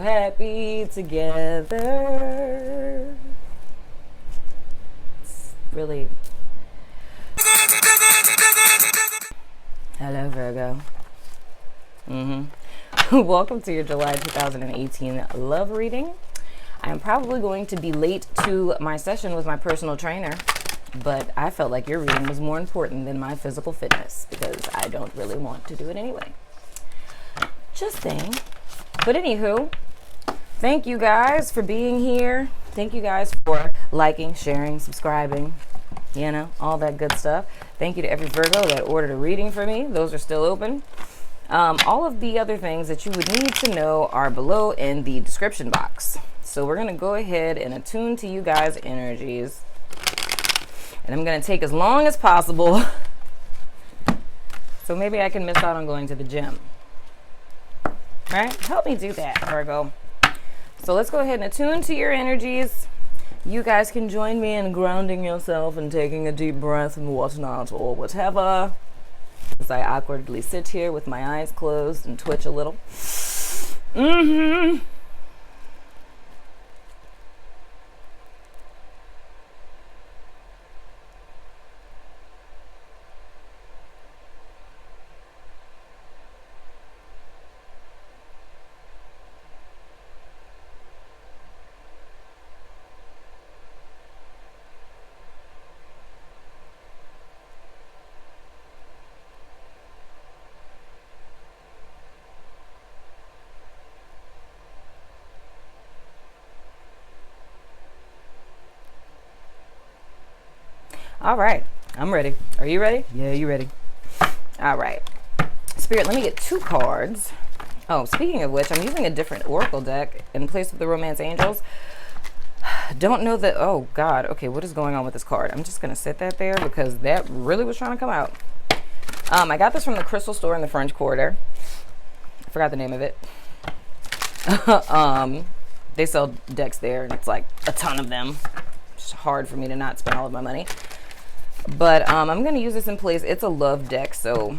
happy together. It's really... Hello, Virgo. Welcome to your July 2018 love reading. I am probably going to be late to my session with my personal trainer, but I felt like your reading was more important than my physical fitness because I don't really want to do it anyway. Just saying. But anywho, thank you guys for being here. Thank you guys for liking, sharing, subscribing, you know, all that good stuff. Thank you to every Virgo that ordered a reading for me. Those are still open. All of the other things that you would need to know are below in the description box. So we're going to go ahead and attune to you guys' energies. And I'm going to take as long as possible. So maybe I can miss out on going to the gym. Right? Help me do that, Virgo. So let's go ahead and attune to your energies. You guys can join me in grounding yourself and taking a deep breath and whatnot or whatever. As I awkwardly sit here with my eyes closed and twitch a little. All right, I'm ready. Are you ready? Yeah, you ready. All right. Spirit, let me get 2 cards. Oh, speaking of which, I'm using a different oracle deck in place of the Romance Angels. Don't know that. Oh, God. Okay, what is going on with this card? I'm just going to sit that there because that really was trying to come out. I got this from the crystal store in the French Quarter. I forgot the name of it. They sell decks there, and it's like a ton of them. It's hard for me to not spend all of my money. But I'm going to use this in place. It's a love deck, so,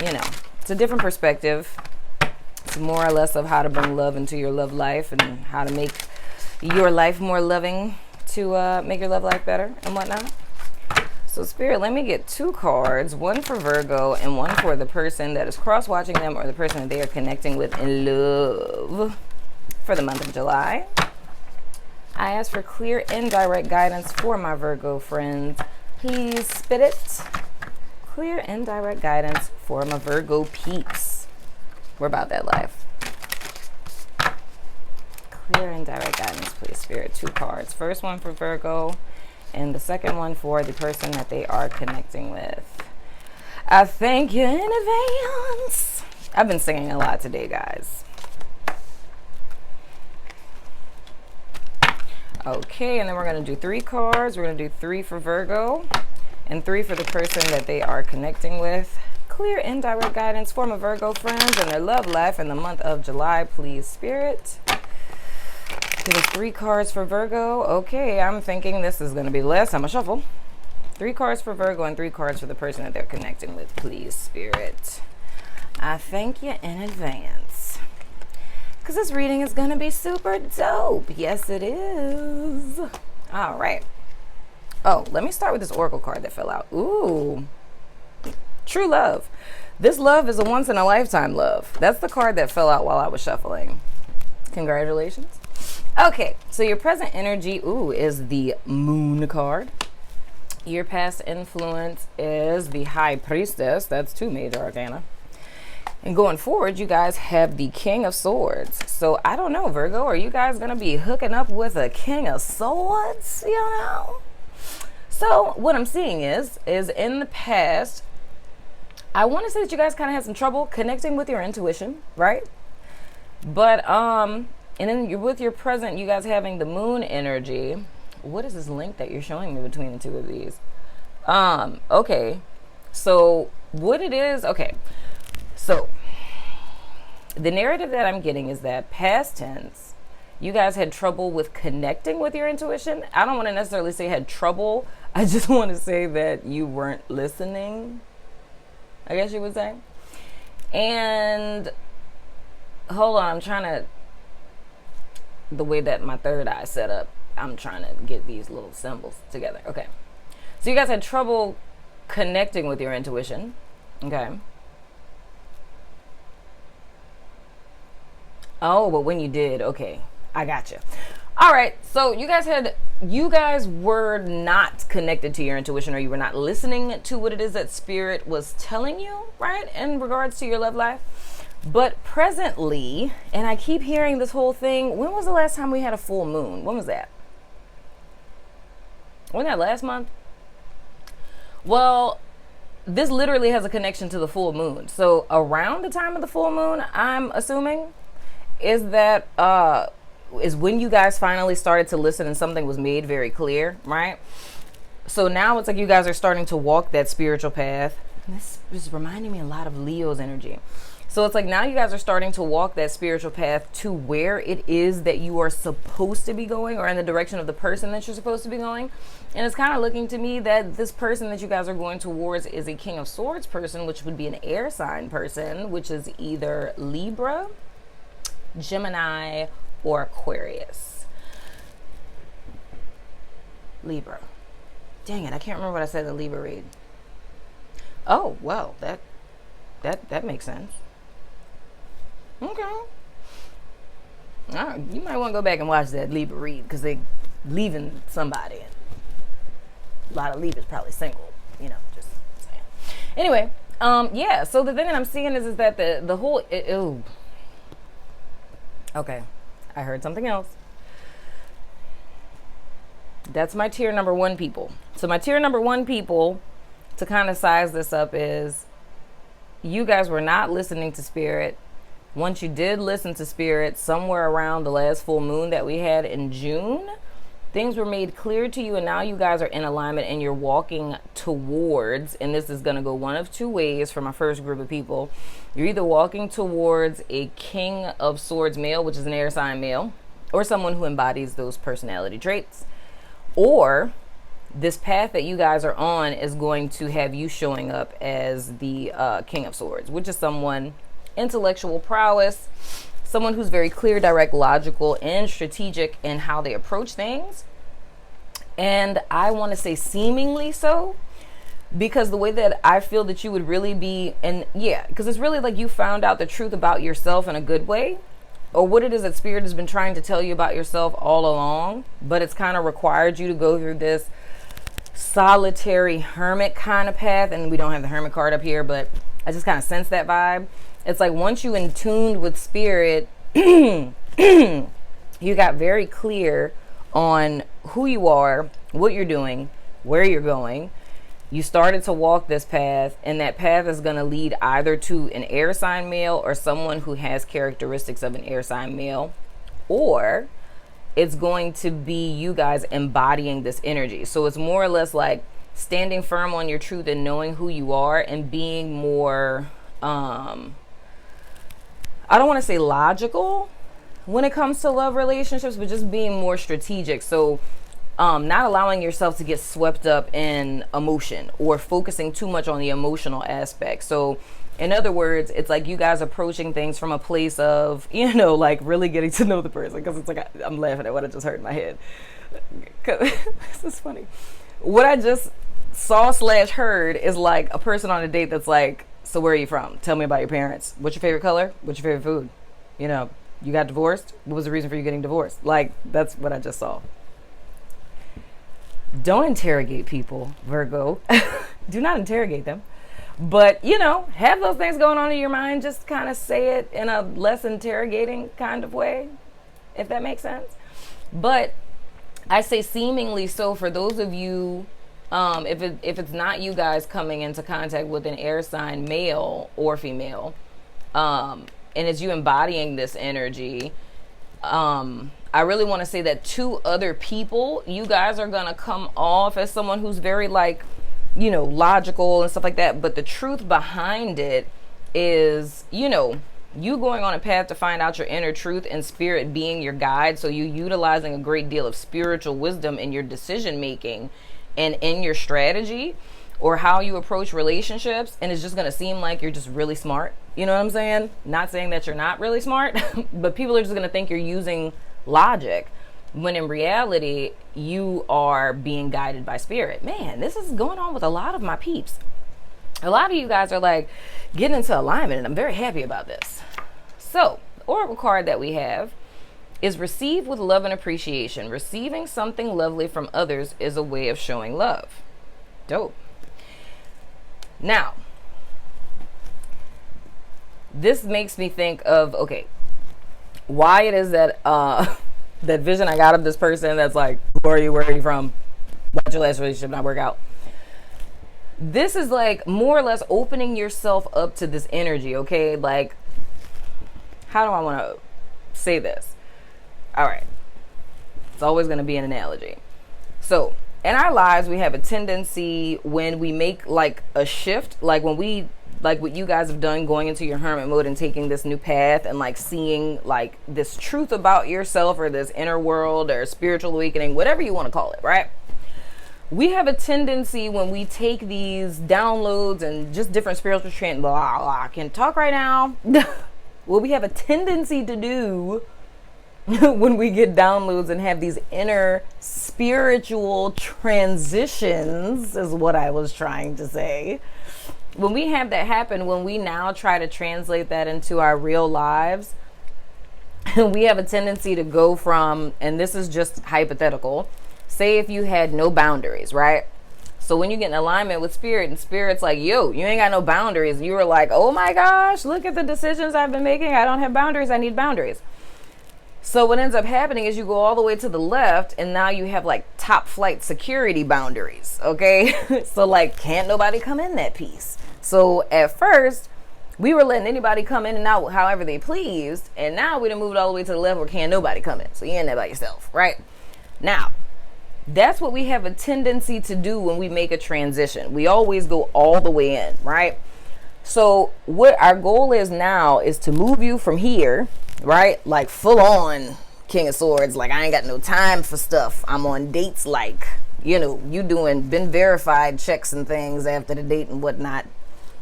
you know, it's a different perspective. It's more or less of how to bring love into your love life and how to make your life more loving to make your love life better and whatnot. So, Spirit, let me get 2 cards, one for Virgo and one for the person that is cross-watching them or the person that they are connecting with in love for the month of July. I ask for clear and direct guidance for my Virgo friends. Please spit it. Clear and direct guidance for my Virgo peeps. We're about that life. Clear and direct guidance, please, Spirit. 2 cards. First one for Virgo, and the second one for the person that they are connecting with. I thank you in advance. I've been singing a lot today, guys. Okay, and then we're going to do 3 cards. We're going to do 3 for Virgo and 3 for the person that they are connecting with. Clear and direct guidance for my Virgo friends and their love life in the month of July, please, Spirit. Give us 3 cards for Virgo. Okay, I'm thinking this is going to be less. I'm going to shuffle. 3 cards for Virgo and 3 cards for the person that they're connecting with, please, Spirit. I thank you in advance. Because this reading is going to be super dope. Yes, it is. All right. Oh, let me start with this oracle card that fell out. Ooh. True love. This love is a once-in-a-lifetime love. That's the card that fell out while I was shuffling. Congratulations. Okay, so your present energy, is the Moon card. Your past influence is the High Priestess. That's 2 major arcana. And going forward, you guys have the King of Swords. So I don't know, Virgo, are you guys going to be hooking up with a King of Swords, you know? So what I'm seeing is in the past, I want to say that you guys kind of had some trouble connecting with your intuition, right? But, and then with your present, you guys having the Moon energy. What is this link that you're showing me between the 2 of these? Okay. So what it is, okay. So, the narrative that I'm getting is that past tense, you guys had trouble with connecting with your intuition. I don't want to necessarily say had trouble. I just want to say that you weren't listening, I guess you would say. And, hold on, I'm trying to the way that my third eye is set up, I'm trying to get these little symbols together. Okay. So you guys had trouble connecting with your intuition. Okay. Oh, but when you did, okay, I got you. All right, so you guys were not connected to your intuition, or you were not listening to what it is that spirit was telling you, right, in regards to your love life. But presently, and I keep hearing this whole thing, when was the last time we had a full moon? When was that? Wasn't that last month? Well, this literally has a connection to the full moon. So around the time of the full moon, I'm assuming, is when you guys finally started to listen and something was made very clear, right? So now it's like you guys are starting to walk that spiritual path. And this is reminding me a lot of Leo's energy. So it's like now you guys are starting to walk that spiritual path to where it is that you are supposed to be going, or in the direction of the person that you're supposed to be going. And it's kind of looking to me that this person that you guys are going towards is a King of Swords person, which would be an air sign person, which is either Libra, Gemini, or Aquarius. Libra. Dang it, I can't remember what I said in the Libra read. Oh, well, that makes sense. Okay. All right, you might want to go back and watch that Libra read, because they leaving somebody. And a lot of Libras probably single, just saying. Anyway, yeah, so the thing that I'm seeing is that the whole, ooh. Okay, I heard something else. That's my tier number 1 people. So my tier number 1 people, to kind of size this up, is you guys were not listening to spirit. Once you did listen to spirit, somewhere around the last full moon that we had in June, things were made clear to you, and now you guys are in alignment and you're walking towards, and this is going to go one of 2 ways for my first group of people. You're either walking towards a King of Swords male, which is an air sign male, or someone who embodies those personality traits, or this path that you guys are on is going to have you showing up as the King of Swords, which is someone intellectual prowess, someone who's very clear, direct, logical, and strategic in how they approach things. And I want to say seemingly so, because the way that I feel that you would really be, and yeah, because it's really like you found out the truth about yourself in a good way, or what it is that spirit has been trying to tell you about yourself all along, but it's kind of required you to go through this solitary hermit kind of path. And we don't have the hermit card up here, but I just kind of sense that vibe. It's like once you in tuned with spirit, you got very clear on who you are, what you're doing, where you're going. You started to walk this path, and that path is going to lead either to an air sign male or someone who has characteristics of an air sign male, or it's going to be you guys embodying this energy. So it's more or less like standing firm on your truth and knowing who you are, and being more, I don't want to say logical when it comes to love relationships, but just being more strategic. So not allowing yourself to get swept up in emotion or focusing too much on the emotional aspect. So in other words, it's like you guys approaching things from a place of, like really getting to know the person. Because it's like I'm laughing at what I just heard in my head. Cause this is funny. What I just saw/heard is like a person on a date that's like, so where are you from? Tell me about your parents. What's your favorite color? What's your favorite food? You got divorced? What was the reason for you getting divorced? Like, that's what I just saw. Don't interrogate people, Virgo. Do not interrogate them. But, have those things going on in your mind. Just kind of say it in a less interrogating kind of way, if that makes sense. But I say seemingly so for those of you, if it's not you guys coming into contact with an air sign male or female, and it's you embodying this energy, I really want to say that to other people, you guys are going to come off as someone who's very logical and stuff like that. But the truth behind it is, you going on a path to find out your inner truth and spirit being your guide. So you utilizing a great deal of spiritual wisdom in your decision making and in your strategy or how you approach relationships. And it's just going to seem like you're just really smart. You know what I'm saying? Not saying that you're not really smart, but people are just going to think you're using logic, when in reality, you are being guided by spirit. Man, this is going on with a lot of my peeps. A lot of you guys are like getting into alignment, and I'm very happy about this. So, the oracle card that we have is receive with love and appreciation. Receiving something lovely from others is a way of showing love. Dope. Now, this makes me think of, okay, why it is that that vision I got of this person that's like, who are you, where are you from, why'd your last relationship not work out? This is like more or less opening yourself up to this energy, okay? Like, how do I want to say this? All right, it's always going to be an analogy. So in our lives, we have a tendency when we make like a shift, like when we, like what you guys have done, going into your hermit mode and taking this new path and like seeing like this truth about yourself, or this inner world, or spiritual awakening, whatever you want to call it, right? We have a tendency when we take these downloads and just different spiritual trends, blah, blah, I can't talk right now. What we have a tendency to do when we get downloads and have these inner spiritual transitions, is what I was trying to say. When we have that happen, when we now try to translate that into our real lives, we have a tendency to go from, and this is just hypothetical, say if you had no boundaries, right? So when you get in alignment with spirit, and spirit's like, yo, you ain't got no boundaries. You were like, oh my gosh, look at the decisions I've been making. I don't have boundaries. I need boundaries. So what ends up happening is you go all the way to the left, and now you have like top flight security boundaries, okay? So like, can't nobody come in that piece. So at first, we were letting anybody come in and out however they pleased, and now we done moved all the way to the left where can't nobody come in. So you're in there by yourself, right? Now, that's what we have a tendency to do when we make a transition. We always go all the way in, right? So what our goal is now is to move you from here, right? Like full on King of Swords. Like, I ain't got no time for stuff. I'm on dates, like, you know, you doing been verified checks and things after the date and whatnot.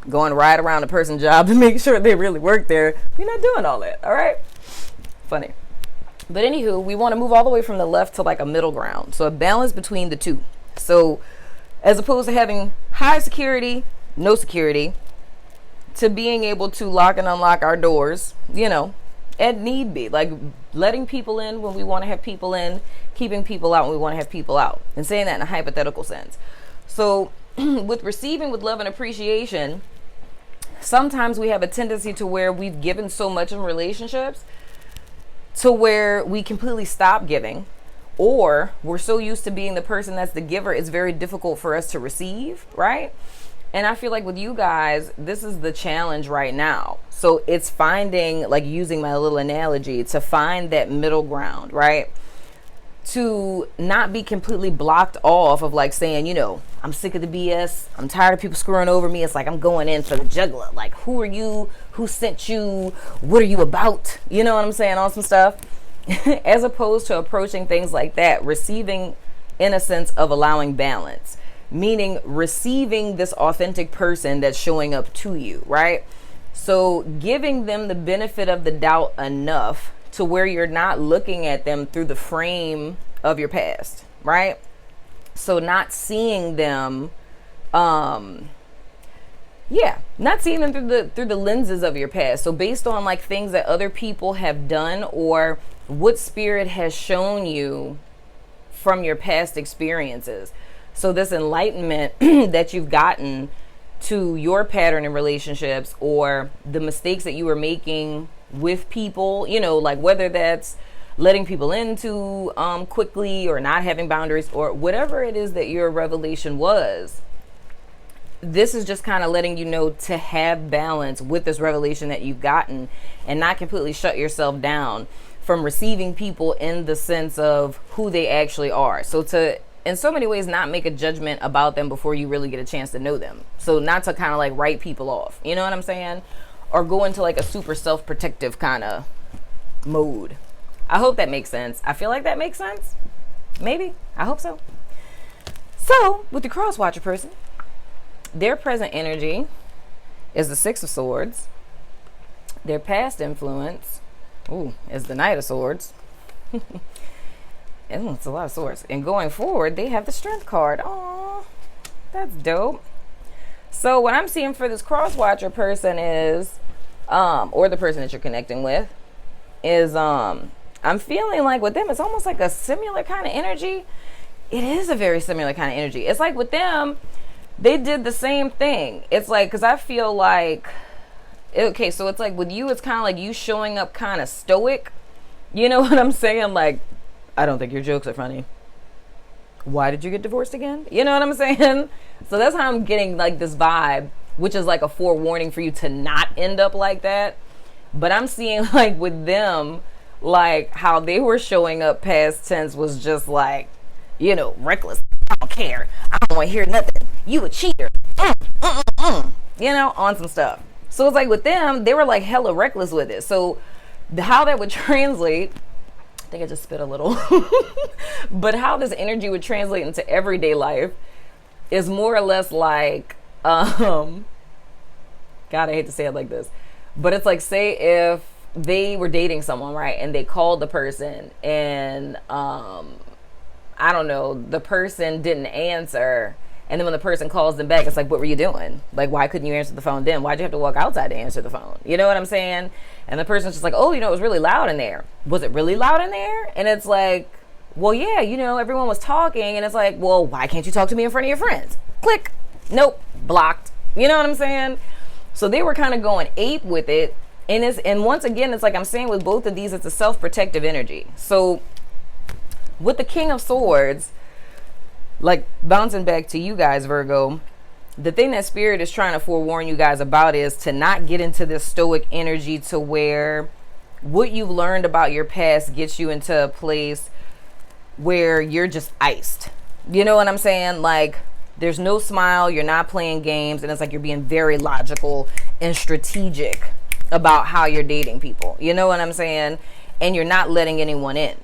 Going right around the person's job to make sure they really work there. We're not doing all that, all right? Funny. But anywho, we want to move all the way from the left to like a middle ground. So a balance between the two. So as opposed to having high security, no security, to being able to lock and unlock our doors, you know, at need be. Like letting people in when we want to have people in, keeping people out when we want to have people out. And saying that in a hypothetical sense. So with receiving with love and appreciation, sometimes we have a tendency to where we've given so much in relationships to where we completely stop giving, or we're so used to being the person that's the giver, it's very difficult for us to receive, right? And I feel like with you guys, this is the challenge right now. So it's finding, like using my little analogy, to find that middle ground, right? To not be completely blocked off of like saying, you know, I'm sick of the BS. I'm tired of people screwing over me. It's like I'm going in for the juggler. Like, who are you? Who sent you? What are you about? You know what I'm saying? On some stuff. As opposed to approaching things like that, receiving in a sense of allowing balance. Meaning receiving this authentic person that's showing up to you, right? So giving them the benefit of the doubt enough to where you're not looking at them through the frame of your past, right? So not seeing them, not seeing them through the lenses of your past. So based on like things that other people have done, or what spirit has shown you from your past experiences. So this enlightenment that you've gotten to your pattern in relationships, or the mistakes that you were making with people, you know, like whether that's letting people in too quickly, or not having boundaries, or whatever it is that your revelation was. This is just kind of letting you know to have balance with this revelation that you've gotten, and not completely shut yourself down from receiving people in the sense of who they actually are. So to, in so many ways, not make a judgment about them before you really get a chance to know them. So not to kind of like write people off, you know what I'm saying? Or go into like a super self-protective kind of mode. I hope that makes sense. I feel like that makes sense. Maybe. I hope so. So with the cross-watcher person, their present energy is the Six of Swords. Their past influence, is the Knight of Swords. And it's a lot of swords. And going forward, they have the strength card. Oh, that's dope. So what I'm seeing for this cross watcher person is, or the person that you're connecting with, is I'm feeling like with them, it's almost like a similar kind of energy. It is a very similar kind of energy. It's like with them, they did the same thing. It's like, because I feel like, okay, so it's like with you, it's kind of like you showing up kind of stoic. You know what I'm saying? Like, I don't think your jokes are funny. Why did you get divorced again? You know what I'm saying? So that's how I'm getting like this vibe, which is like a forewarning for you to not end up like that. But I'm seeing like with them, like how they were showing up past tense was just like, you know, reckless. I don't care. I don't want to hear nothing. You a cheater. You know, on some stuff. So it's like with them, they were like hella reckless with it. So how that would translate, I think I just spit a little, but how this energy would translate into everyday life is more or less like, God, I hate to say it like this, but it's like, say if they were dating someone, right, and they called the person and, I don't know, the person didn't answer. And then when the person calls them back, it's like, what were you doing? Like, why couldn't you answer the phone then? Why'd you have to walk outside to answer the phone? You know what I'm saying? And the person's just like, oh, you know, it was really loud in there. Was it really loud in there? And it's like, well, yeah, you know, everyone was talking. And it's like, well, why can't you talk to me in front of your friends? Click. Nope. Blocked. You know what I'm saying? So they were kind of going ape with it. And once again, it's like I'm saying with both of these, it's a self-protective energy. So with the King of Swords, like bouncing back to you guys, Virgo, the thing that Spirit is trying to forewarn you guys about is to not get into this stoic energy to where what you've learned about your past gets you into a place where you're just iced. You know what I'm saying? Like there's no smile, you're not playing games, and it's like you're being very logical and strategic about how you're dating people. You know what I'm saying? And you're not letting anyone in,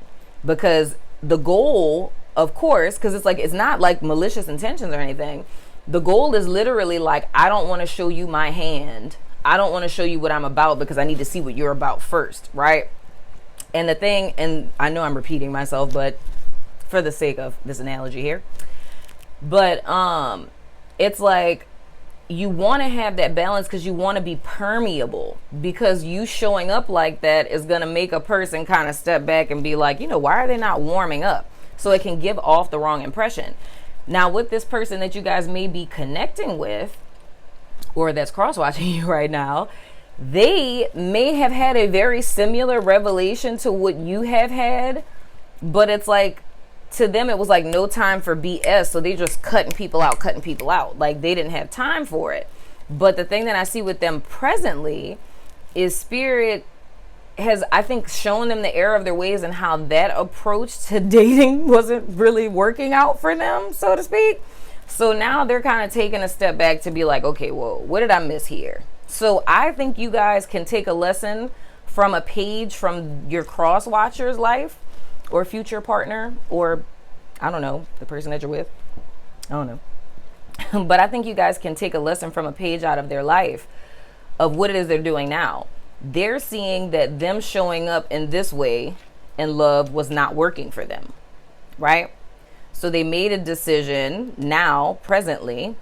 because the goal, of course, because it's like, it's not like malicious intentions or anything. The goal is literally like, I don't want to show you my hand. I don't want to show you what I'm about because I need to see what you're about first, right? And the thing, and I know I'm repeating myself, but for the sake of this analogy here, but it's like you want to have that balance because you want to be permeable, because you showing up like that is going to make a person kind of step back and be like, you know, why are they not warming up? So it can give off the wrong impression. Now with this person that you guys may be connecting with, or that's cross-watching you right now, they may have had a very similar revelation to what you have had, but it's like, to them it was like no time for BS, so they just cutting people out. Like they didn't have time for it. But the thing that I see with them presently is Spirit has, I think, shown them the error of their ways and how that approach to dating wasn't really working out for them, so to speak. So now they're kind of taking a step back to be like, okay, whoa, what did I miss here? So I think you guys can take a lesson from a page from your cross watcher's life or future partner, or I don't know, the person that you're with. I don't know. But I think you guys can take a lesson from a page out of their life of what it is they're doing now. They're seeing that them showing up in this way in love was not working for them, right? So they made a decision now, presently,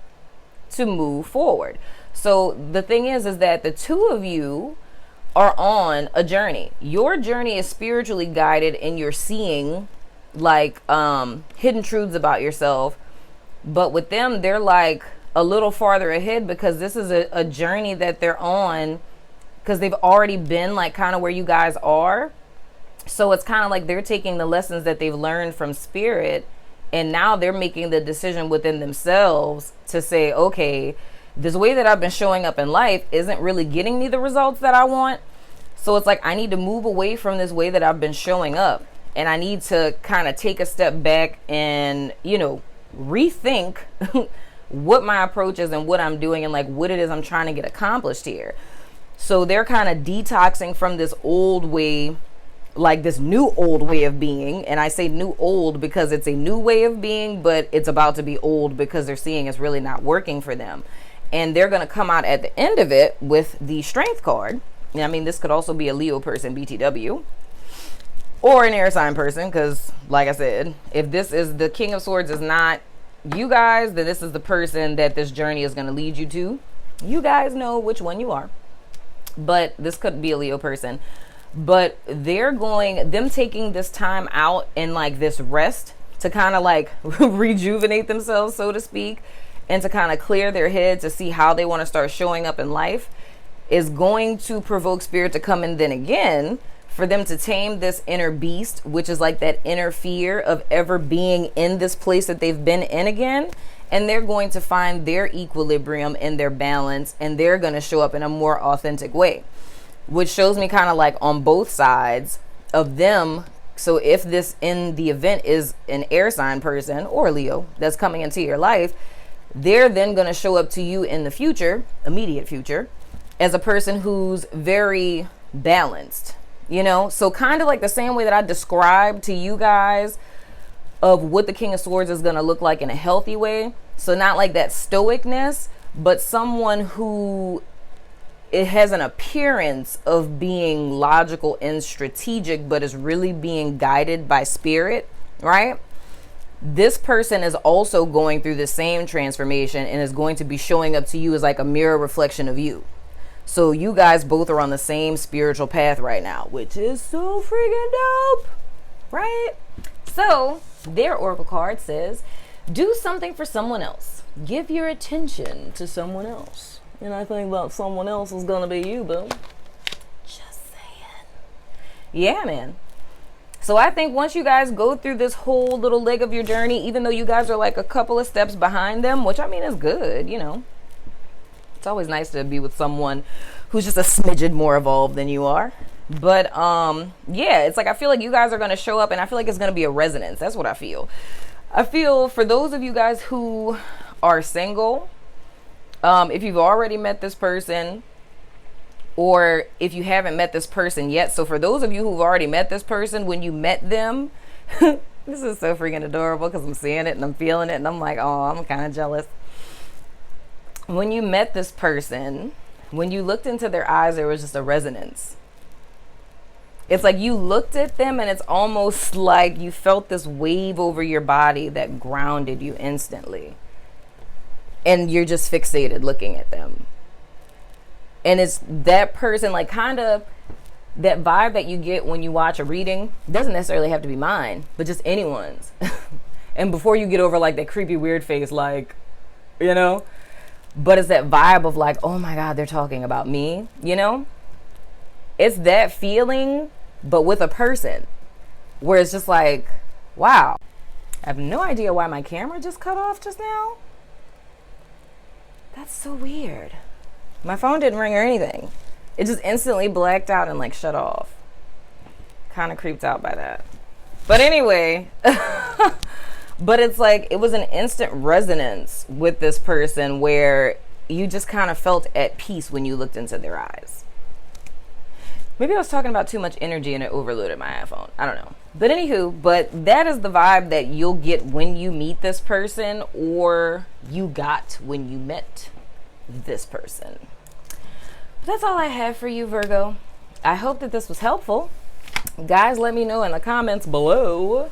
to move forward. So the thing is that the two of you are on a journey. Your journey is spiritually guided and you're seeing like hidden truths about yourself. But with them, they're like a little farther ahead because this is a journey that they're on, because they've already been like kind of where you guys are. So it's kind of like they're taking the lessons that they've learned from Spirit, and now they're making the decision within themselves to say, okay, this way that I've been showing up in life isn't really getting me the results that I want. So it's like I need to move away from this way that I've been showing up, and I need to kind of take a step back and, you know, rethink what my approach is and what I'm doing and like what it is I'm trying to get accomplished here. So they're kind of detoxing from this old way, like this new old way of being. And I say new old because it's a new way of being, but it's about to be old because they're seeing it's really not working for them. And they're going to come out at the end of it with the Strength card. I mean, this could also be a Leo person, BTW. or an air sign person, because like I said, if this is the King of Swords is not you guys, then this is the person that this journey is going to lead you to. You guys know which one you are, but this could be a Leo person. But them taking this time out and like this rest to kind of like rejuvenate themselves, so to speak, and to kind of clear their head to see how they want to start showing up in life is going to provoke spirit to come in then again for them to tame this inner beast, which is like that inner fear of ever being in this place that they've been in again. And they're going to find their equilibrium and their balance, and they're going to show up in a more authentic way, which shows me kind of like on both sides of them. So if this in the event is an air sign person or Leo that's coming into your life, they're then going to show up to you in the future, immediate future, as a person who's very balanced. You know, so kind of like the same way that I described to you guys of what the King of Swords is going to look like in a healthy way. So not like that stoicness, but someone who it has an appearance of being logical and strategic, but is really being guided by spirit, right? This person is also going through the same transformation and is going to be showing up to you as like a mirror reflection of you. So you guys both are on the same spiritual path right now, which is so freaking dope, right? So their oracle card says, do something for someone else. Give your attention to someone else. And I think that someone else is going to be you, boo. Just saying. Yeah, man. So I think once you guys go through this whole little leg of your journey, even though you guys are like a couple of steps behind them, which I mean is good, you know. It's always nice to be with someone who's just a smidgen more evolved than you are. But yeah, it's like I feel like you guys are going to show up, and I feel like it's going to be a resonance. That's what I feel. I feel for those of you guys who are single, if you've already met this person, or if you haven't met this person yet. So for those of you who've already met this person, when you met them, this is so freaking adorable because I'm seeing it and I'm feeling it and I'm like, oh, I'm kind of jealous. When you met this person, when you looked into their eyes, there was just a resonance. It's like you looked at them and it's almost like you felt this wave over your body that grounded you instantly. And you're just fixated looking at them. And it's that person, like kind of that vibe that you get when you watch a reading. Doesn't necessarily have to be mine, but just anyone's. And before you get over like that creepy weird face, like, you know, but it's that vibe of like, oh my God, they're talking about me, you know? It's that feeling, but with a person, where it's just like, wow. I have no idea why my camera just cut off just now. That's so weird. My phone didn't ring or anything. It just instantly blacked out and like shut off. Kind of creeped out by that. But anyway, but it's like it was an instant resonance with this person where you just kind of felt at peace when you looked into their eyes. Maybe I was talking about too much energy and it overloaded my iPhone. I don't know. But anywho, but that is the vibe that you'll get when you meet this person, or you got when you met this person. But that's all I have for you, Virgo. I hope that this was helpful. Guys, let me know in the comments below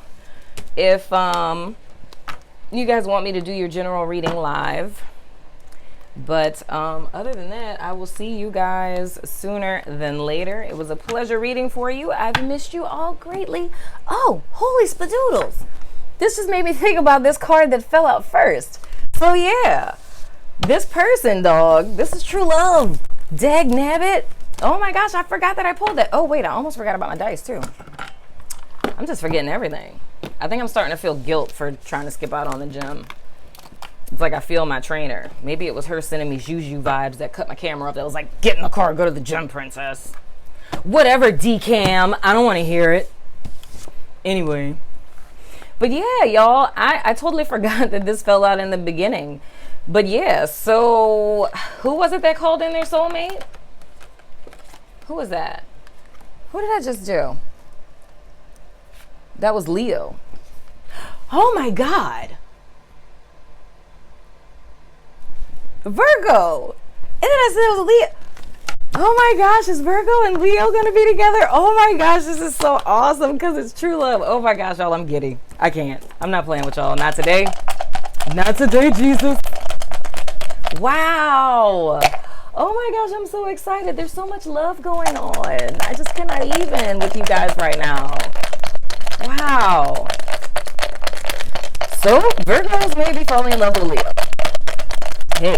if you guys want me to do your general reading live. But other than that, I will see you guys sooner than later. It was a pleasure reading for you. I've missed you all greatly. Oh, holy spadoodles. This just made me think about this card that fell out first. So yeah, this person, dog, this is true love. Dag nabbit. Oh my gosh, I forgot that I pulled that. Oh wait, I almost forgot about my dice too. I'm just forgetting everything. I think I'm starting to feel guilt for trying to skip out on the gym. It's like I feel my trainer. Maybe it was her sending me juju vibes that cut my camera off. That was like, get in the car, go to the gym, princess. Whatever, decam. I don't want to hear it. Anyway. But yeah, y'all, I totally forgot that this fell out in the beginning. But yeah, so who was it that called in their soulmate? Who was that? Who did I just do? That was Leo. Oh my God. Virgo. And then I said it was Leo. Oh my gosh, is Virgo and Leo gonna be together? Oh my gosh, this is so awesome because it's true love. Oh my gosh, y'all, I'm giddy. I can't. I'm not playing with y'all. Not today. Not today, Jesus. Wow. Oh my gosh, I'm so excited. There's so much love going on. I just cannot even with you guys right now. Wow. So, Virgos may be falling in love with Leo. Hey,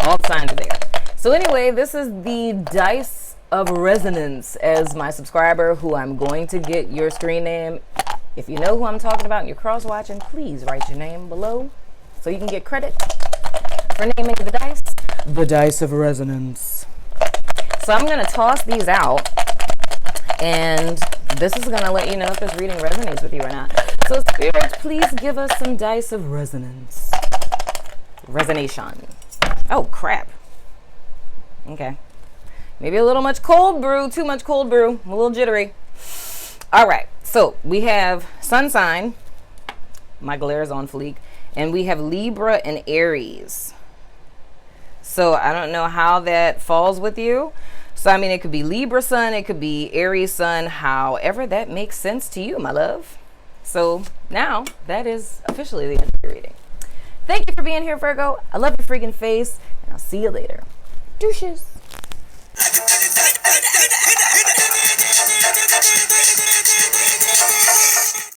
all the signs are there. So anyway, this is the dice of resonance as my subscriber who I'm going to get your screen name. If you know who I'm talking about and you're cross-watching, please write your name below so you can get credit for naming the dice. The dice of resonance. So I'm going to toss these out, and this is going to let you know if this reading resonates with you or not. So Spirit, please give us some dice of resonance. Resonation. Oh, crap. Okay. Maybe a little much cold brew, too much cold brew, I'm a little jittery. All right, so we have Sun sign, my glare is on fleek, and we have Libra and Aries. So I don't know how that falls with you. So I mean, it could be Libra sun, it could be Aries sun, however that makes sense to you, my love. So now that is officially the end of your reading. Thank you for being here, Virgo. I love your freaking face, and I'll see you later. Douches.